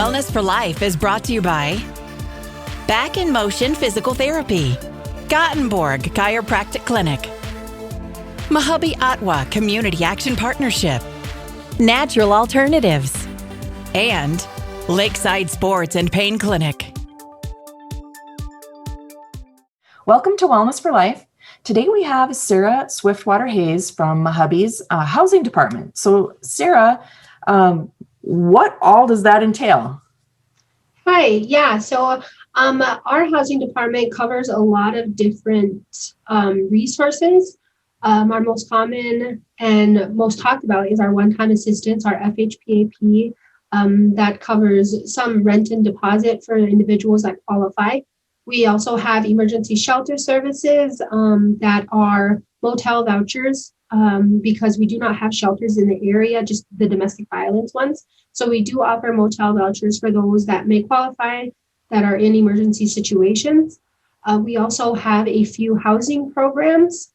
Wellness for Life is brought to you by Back in Motion Physical Therapy, Gothenburg Chiropractic Clinic, MAHUBE-OTWA Community Action Partnership, Natural Alternatives, and Lakeside Sports and Pain Clinic. Welcome to Wellness for Life. Today we have Cera Swiftwater-Hayes from MAHUBE's housing department. So Cera, what all does that entail? Hi, yeah. So our housing department covers a lot of different resources. Our most common and most talked about is our one-time assistance, our FHPAP, that covers some rent and deposit for individuals that qualify. We also have emergency shelter services that are motel vouchers because we do not have shelters in the area, just the domestic violence ones. So we do offer motel vouchers for those that may qualify that are in emergency situations. We also have a few housing programs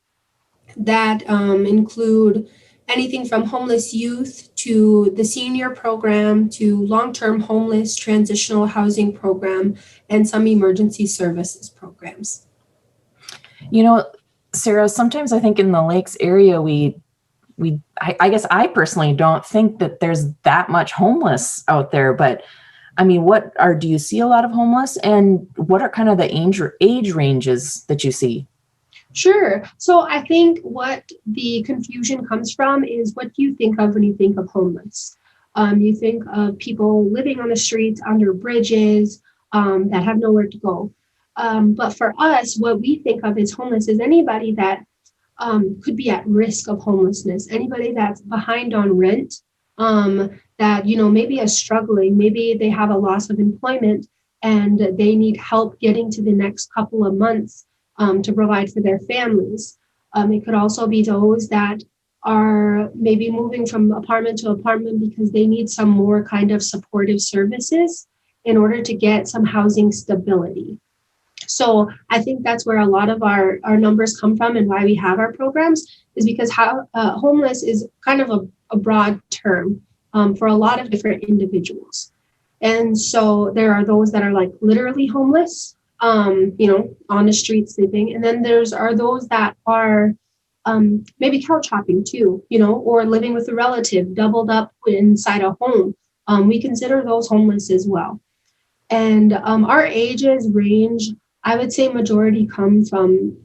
that include anything from homeless youth to the senior program to long-term homeless transitional housing program and some emergency services programs. You know, Cera, sometimes I think in the Lakes area, I guess I personally don't think that there's that much homeless out there, but I mean, do you see a lot of homeless, and what are kind of the age ranges that you see? Sure. So I think what the confusion comes from is, what do you think of when you think of homeless? You think of people living on the streets, under bridges, that have nowhere to go. But for us, what we think of as homeless is anybody that could be at risk of homelessness, anybody that's behind on rent, that, maybe is struggling, maybe they have a loss of employment and they need help getting to the next couple of months to provide for their families. It could also be those that are maybe moving from apartment to apartment because they need some more kind of supportive services in order to get some housing stability. So I think that's where a lot of our numbers come from, and why we have our programs is because homeless is kind of a broad term for a lot of different individuals. And so there are those that are like literally homeless, on the street sleeping. And then are those that are maybe couch hopping too, or living with a relative, doubled up inside a home. We consider those homeless as well. And our ages range, I would say majority come from,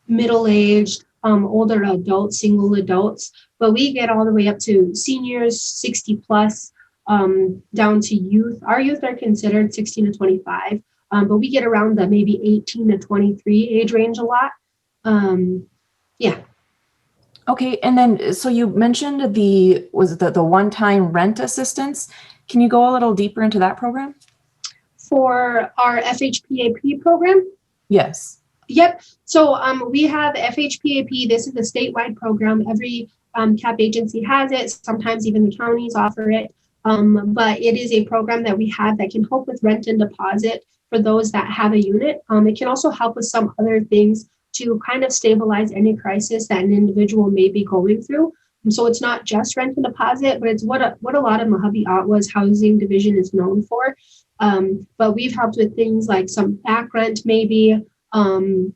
middle-aged, older adults, single adults, but we get all the way up to seniors, 60 plus, down to youth. Our youth are considered 16 to 25. But we get around the maybe 18 to 23 age range a lot. Yeah. Okay. And then, so you mentioned the one-time rent assistance. Can you go a little deeper into that program? For our FHPAP program? Yes. Yep. So we have FHPAP. This is a statewide program. Every CAP agency has it. Sometimes even the counties offer it. But it is a program that we have that can help with rent and deposit for those that have a unit. It can also help with some other things to kind of stabilize any crisis that an individual may be going through. And so it's not just rent and deposit, but it's what a lot of MAHUBE-OTWA's housing division is known for. But we've helped with things like some back rent, maybe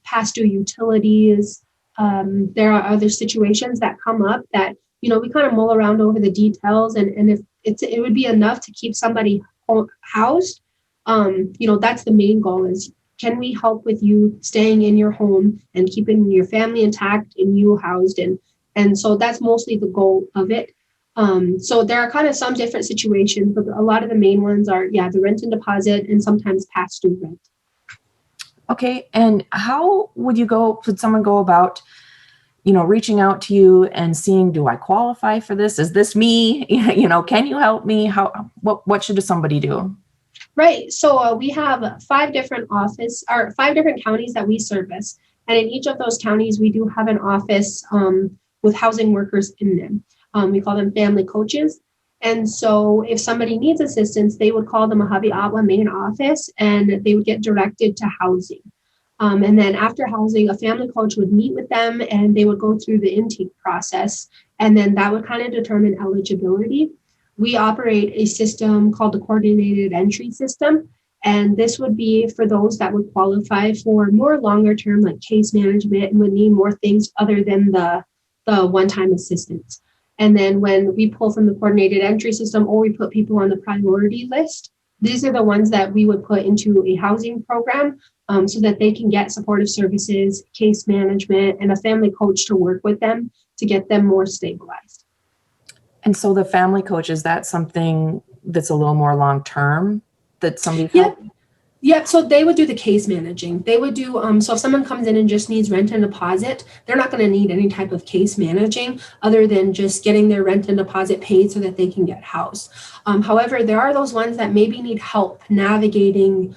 past due utilities. There are other situations that come up that, we kind of mull around over the details. And if it would be enough to keep somebody housed, that's the main goal is, can we help with you staying in your home and keeping your family intact and you housed? And so that's mostly the goal of it. So there are kind of some different situations, but a lot of the main ones are, the rent and deposit and sometimes past due rent. Okay. And how would someone go about, reaching out to you and seeing, do I qualify for this? Is this me? Can you help me? What should somebody do? Right. So we have 5 different counties that we service. And in each of those counties, we do have an office with housing workers in them. We call them family coaches. And so if somebody needs assistance, they would call the MAHUBE-OTWA main office and they would get directed to housing. And then after housing, a family coach would meet with them and they would go through the intake process. And then that would kind of determine eligibility. we operate a system called the coordinated entry system. And this would be for those that would qualify for more longer term, like case management, and would need more things other than the one-time assistance. And then when we pull from the coordinated entry system, or we put people on the priority list, these are the ones that we would put into a housing program so that they can get supportive services, case management, and a family coach to work with them to get them more stabilized. And so the family coach, is that something that's a little more long-term that somebody Yeah, so they would do the case managing. They would do, so if someone comes in and just needs rent and deposit, they're not going to need any type of case managing other than just getting their rent and deposit paid so that they can get housed. However, there are those ones that maybe need help navigating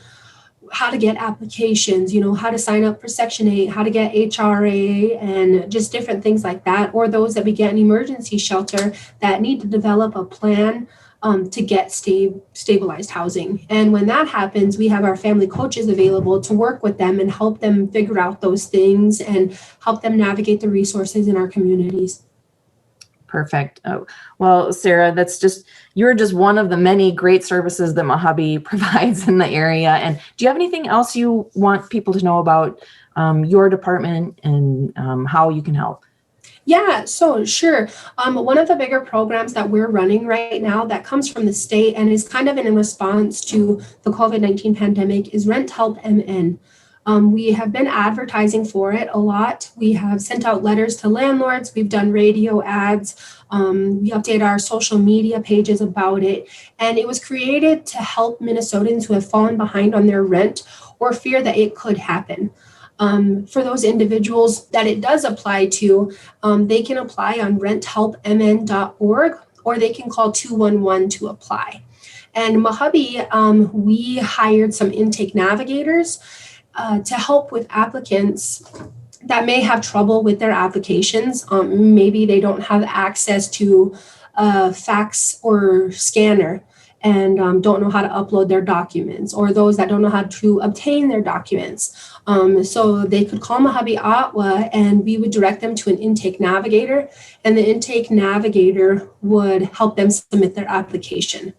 how to get applications, how to sign up for Section 8, how to get HRA, and just different things like that. Or those that we get an emergency shelter that need to develop a plan to get stabilized housing. And when that happens, we have our family coaches available to work with them and help them figure out those things and help them navigate the resources in our communities. Perfect. Oh, well, Cera, you're just one of the many great services that MAHUBE provides in the area. And do you have anything else you want people to know about your department and how you can help? Yeah, so sure. One of the bigger programs that we're running right now that comes from the state and is kind of in response to the COVID-19 pandemic is Rent Help MN. We have been advertising for it a lot. We have sent out letters to landlords. We've done radio ads. We update our social media pages about it. And it was created to help Minnesotans who have fallen behind on their rent or fear that it could happen. For those individuals that it does apply to, they can apply on renthelpmn.org, or they can call 211 to apply. And MAHUBE, we hired some intake navigators to help with applicants that may have trouble with their applications. Maybe they don't have access to fax or scanner and don't know how to upload their documents, or those that don't know how to obtain their documents. So they could call MAHUBE-OTWA and we would direct them to an intake navigator, and the intake navigator would help them submit their application.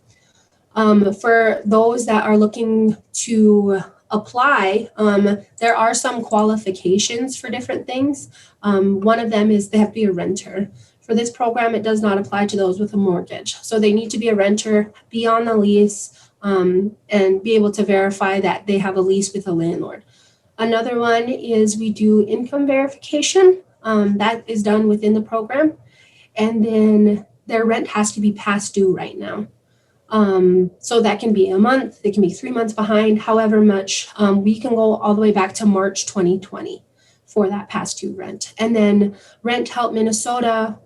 For those that are looking to apply, there are some qualifications for different things. One of them is they have to be a renter. For this program, it does not apply to those with a mortgage. So they need to be a renter, be on the lease, and be able to verify that they have a lease with a landlord. Another one is we do income verification. That is done within the program. And then their rent has to be past due right now. So that can be a month, it can be 3 months behind, however much. We can go all the way back to March 2020 for that past due rent. And then Rent Help Minnesota,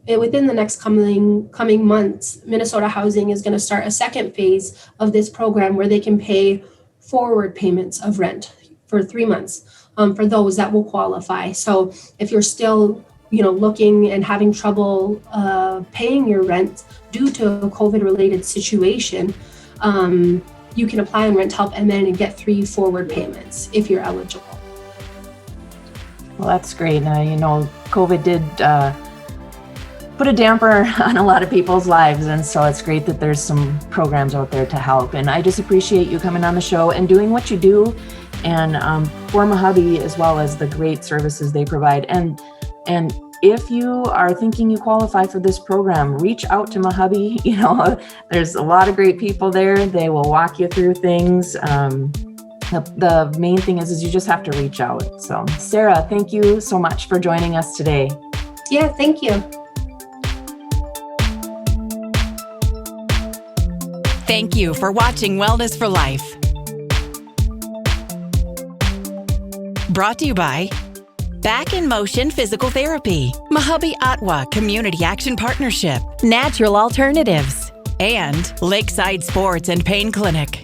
within the next coming months, Minnesota Housing is going to start a second phase of this program where they can pay forward payments of rent for 3 months for those that will qualify. So if you're still looking and having trouble paying your rent due to a COVID-related situation, you can apply on Rent Help MN and get 3 forward payments if you're eligible. Well, that's great. COVID did put a damper on a lot of people's lives, and so it's great that there's some programs out there to help. And I just appreciate you coming on the show and doing what you do, and for MAHUBE, as well as the great services they provide. And if you are thinking you qualify for this program, reach out to MAHUBE. There's a lot of great people there. They will walk you through things. The main thing is you just have to reach out. So, Cera, thank you so much for joining us today. Yeah, thank you. Thank you for watching Wellness for Life. Brought to you by Back in Motion Physical Therapy, MAHUBE-OTWA Community Action Partnership, Natural Alternatives, and Lakeside Sports and Pain Clinic.